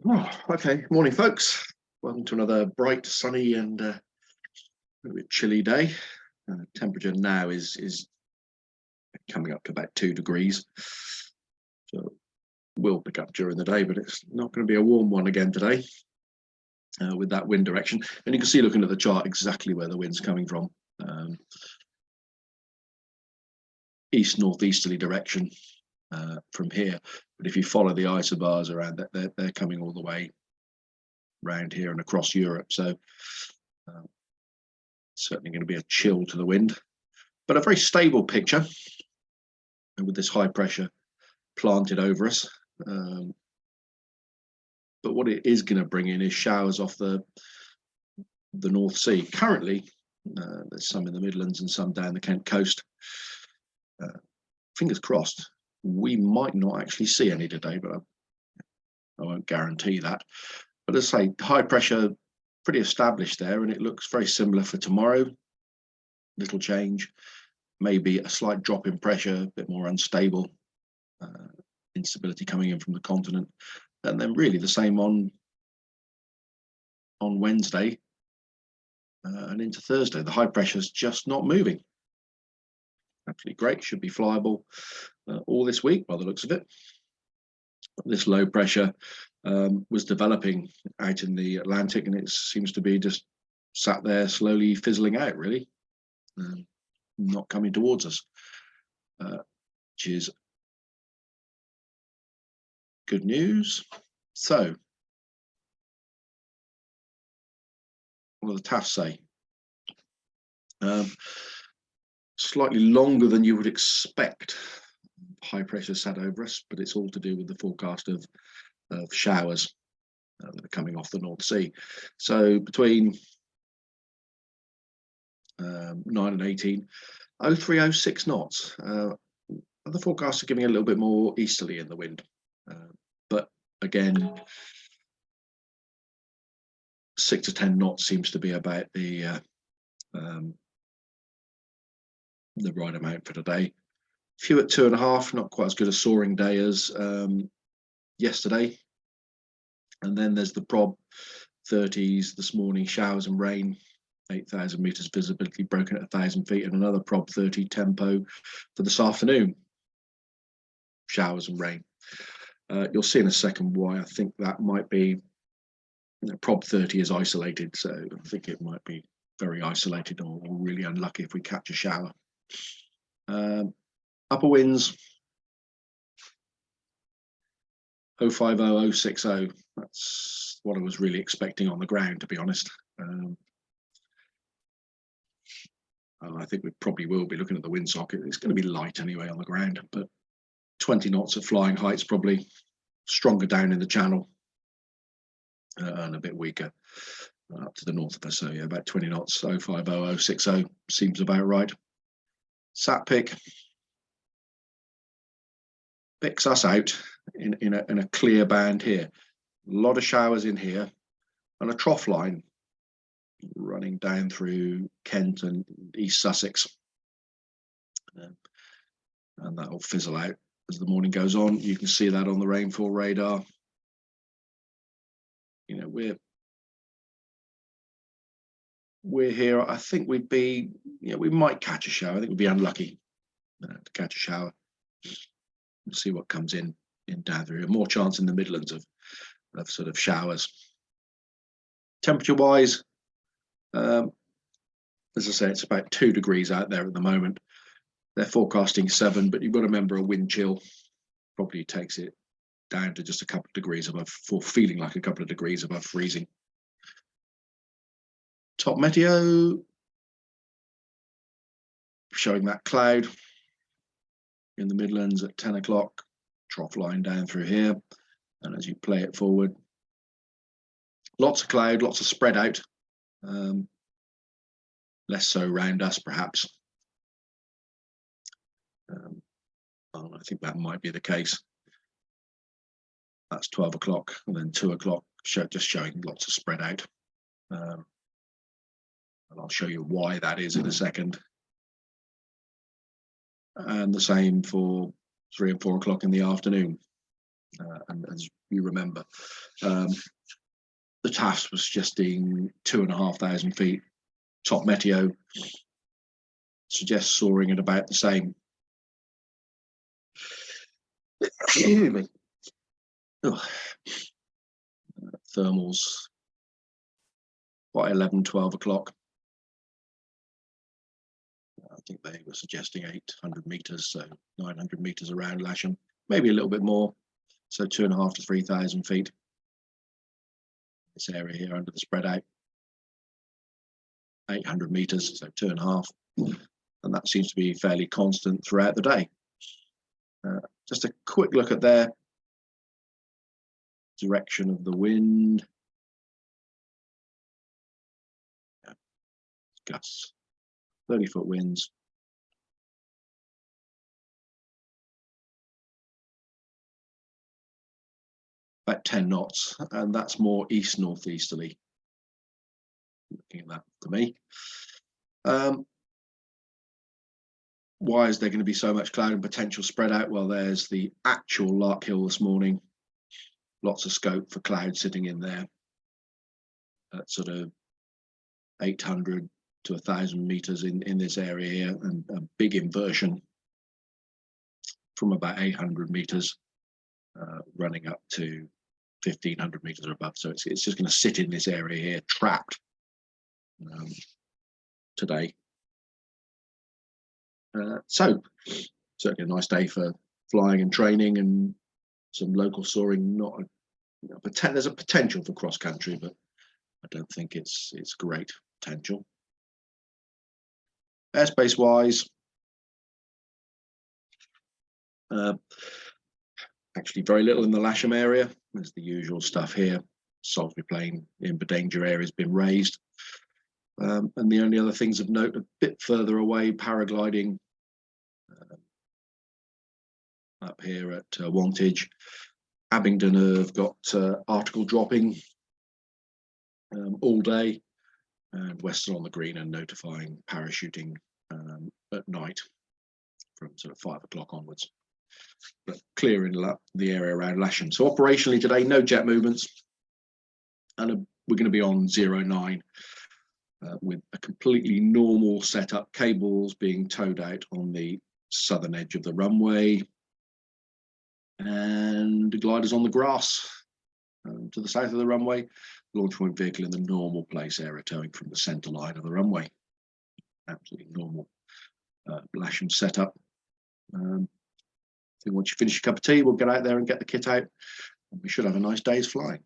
Oh, okay. Morning, folks. Welcome to another bright, sunny, and a bit chilly day. Temperature now is coming up to about 2 degrees, so will pick up during the day, but it's not going to be a warm one again today with that wind direction. And you can see, looking at the chart, exactly where the wind's coming from. East northeasterly direction from here, but if you follow the isobars around that, they're coming all the way around here and across Europe. So certainly going to be a chill to the wind, but a very stable picture with this high pressure planted over us. But what it is going to bring in is showers off the North Sea. Currently, there's some in the Midlands and some down the Kent coast. Fingers crossed, we might not actually see any today, but I won't guarantee that. But as I say, high pressure pretty established there, and it looks very similar for tomorrow. Little change, maybe a slight drop in pressure, a bit more unstable, instability coming in from the continent, and then really the same on Wednesday and into Thursday. The high pressure is just not moving. Absolutely great, should be flyable all this week by the looks of it. This low pressure was developing out in the Atlantic, and it seems to be just sat there slowly fizzling out, really, not coming towards us, which is good news. So what do the TAFs say? Slightly longer than you would expect. High pressure sat over us, but it's all to do with the forecast of showers that are coming off the North Sea. So between 9 and 18, 0306 knots. The forecasts are giving a little bit more easterly in the wind, but again, 6 to 10 knots seems to be about the right amount for today. Few at 2.5, not quite as good a soaring day as yesterday. And then there's the prob 30s this morning, showers and rain, 8,000 meters visibility, broken at 1,000 feet, and another prob 30 tempo for this afternoon, showers and rain. You'll see in a second why I think that might be. Prob 30 is isolated, so I think it might be very isolated or really unlucky if we catch a shower. Upper winds 050, 060. That's what I was really expecting on the ground, to be honest. I think we probably will be looking at the wind socket. It's going to be light anyway on the ground, but 20 knots at flying heights, probably stronger down in the channel and a bit weaker up to the north of us. So yeah, about 20 knots, 050, 060 seems about right. Sat pick picks us out in a clear band here. A lot of showers in here and a trough line running down through Kent and East Sussex. And that will fizzle out as the morning goes on. You can see that on the rainfall radar. You know, we're here. I think we'd be, you know, we might catch a shower. I think we'd be unlucky to catch a shower. We'll see what comes in down through. More chance in the Midlands of sort of showers. Temperature wise, as I say, it's about 2 degrees out there at the moment. They're forecasting 7, but you've got to remember a wind chill probably takes it down to just a couple of degrees above, for feeling like a couple of degrees above freezing. Top meteo showing that cloud in the Midlands at 10 o'clock, trough line down through here, and as you play it forward, lots of cloud, lots of spread out, less so around us perhaps. I think that might be the case. That's 12 o'clock, and then 2 o'clock just showing lots of spread out. And I'll show you why that is in a second. And the same for 3 and 4 o'clock in the afternoon. And as you remember, the TAFs was suggesting 2,500 feet. Top Meteo suggests soaring at about the same. Excuse me. Thermals by 11, 12 o'clock. I think they were suggesting 800 meters, so 900 meters around Lasham, maybe a little bit more, so 2,500 to 3,000 feet. This area here under the spread out, 800 meters, so 2.5, and that seems to be fairly constant throughout the day. Just a quick look at their direction of the wind. Gusts, 30-foot winds. About 10 knots, and that's more east northeasterly. Looking at that for me. Why is there going to be so much cloud and potential spread out? Well, there's the actual Lark Hill this morning. Lots of scope for cloud sitting in there at sort of 800 to 1,000 meters in this area here, and a big inversion from about 800 meters running up to 1,500 meters or above. So it's just going to sit in this area here, trapped today. So certainly a nice day for flying and training and some local soaring. Not there's a potential for cross country, but I don't think it's great potential. Airspace wise, actually very little in the Lasham area. There's the usual stuff here. Salisbury Plain in danger area has been raised. And the only other things of note, a bit further away, paragliding up here at Wantage. Abingdon have got article dropping all day, and Western on the Green and notifying parachuting at night from sort of 5 o'clock onwards, but clearing the area around Lasham. So operationally today, no jet movements, and we're going to be on 09 with a completely normal setup, cables being towed out on the southern edge of the runway, and the gliders on the grass to the south of the runway, launch point vehicle in the normal place area towing from the centre line of the runway. Absolutely normal Lasham setup. So once you finish your cup of tea, we'll get out there and get the kit out, and we should have a nice day's flying.